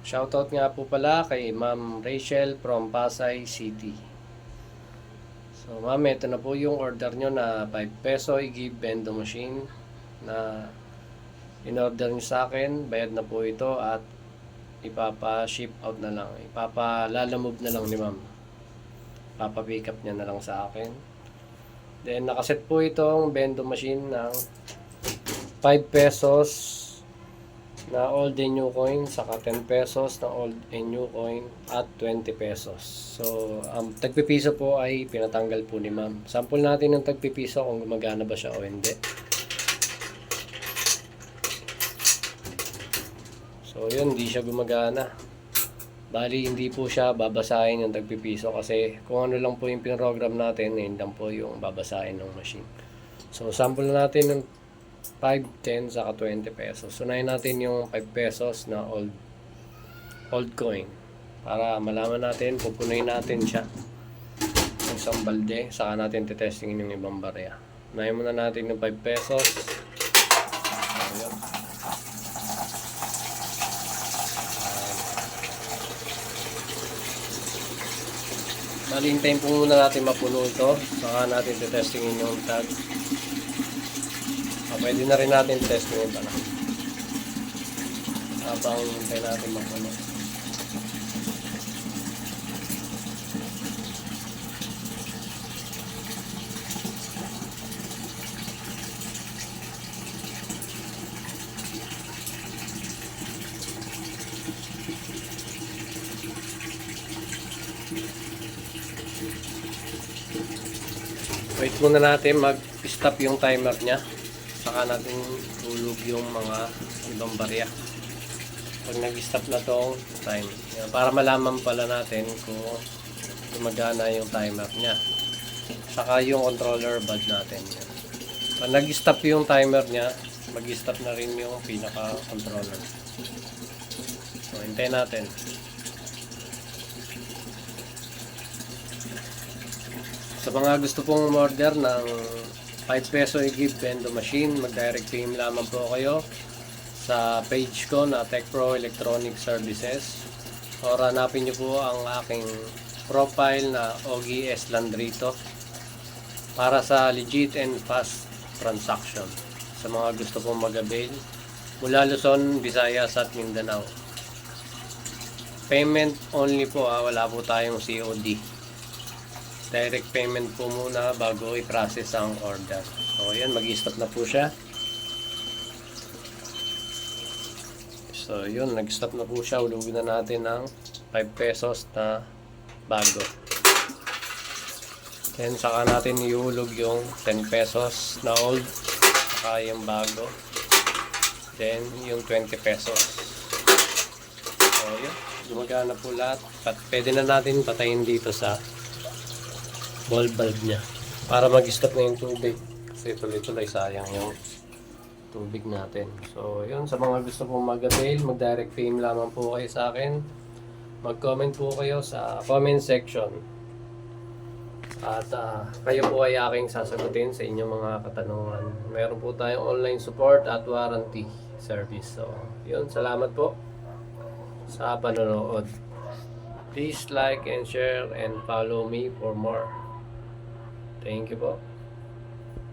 Shoutout nga po pala kay Ma'am Rachel from Pasay City. So ma'am, ito na po yung order nyo na 5 peso i-give bendo machine na in-order nyo sa akin. Bayad na po ito at ipapa-ship out na lang. Ipapalalamove na lang ni ma'am. Papa-pick up niya na lang sa akin. Then nakaset po itong bendo machine ng 5 pesos na old and new coin, saka 10 pesos na old and new coin at 20 pesos. So, tagpipiso po ay pinatanggal po ni ma'am. Sample natin ng tagpipiso kung gumagana ba siya o hindi. So, yun, hindi siya gumagana. Bali, hindi po siya babasahin yung tagpipiso kasi kung ano lang po yung pinrogram natin, yun lang po yung babasahin ng machine. So, sample natin ng 5, 10, saka 20 pesos. Sunayin natin yung 5 pesos na old coin. Para malaman natin, pupunuin natin siya ng isang balde. Saka natin titestingin yung ibang barya. Unahin muna natin yung 5 pesos. Ayan. Malintayin po muna natin mapuno ito. Saka natin titestingin yung tag. Pwede na rin natin testingin pa na habang hintay natin mapuno. Wait muna natin mag-stop yung timer nya. Saka natin tulog yung mga ibang barya pag nag-stop na tong time. Yan, para malaman pala natin kung gumagana yung timer nya. Saka yung controller bud natin. Yan. Pag nag-stop yung timer nya, mag-stop na rin yung pinaka-controller. So, hintayin natin. Sa mga gusto pong order ng 5 peso i-give bendo machine, mag-direct PM lamang po kayo sa page ko na TechPro Electronic Services or hanapin nyo po ang aking profile na Ogie S. Landrito para sa legit and fast transaction sa mga gusto pong mag-avail mula Luzon, Visayas at Mindanao. Payment only po, wala po tayong COD. Direct payment po muna bago i-process ang order. So ayan, mag-stop na po siya. So yun, nag-stop na po siya. Ulugin na natin ng 5 pesos na bago. Then saka natin iulog yung 10 pesos na old, saka yung bago. Then yung 20 pesos. So yun, gumagana po lahat. Pwede na natin patayin dito sa ball valve nya para mag-stop na yung tubig kasi tuloy-tuloy sayang yung tubig natin. So yun, sa mga gusto pong mag-avail, mag-direct PM lamang po kayo sa akin, mag-comment po kayo sa comment section at kayo po ay aking sasagutin sa inyong mga katanungan. Meron po tayong online support at warranty service. So yun, salamat po sa panonood. Please like and share and follow me for more. Thank you po.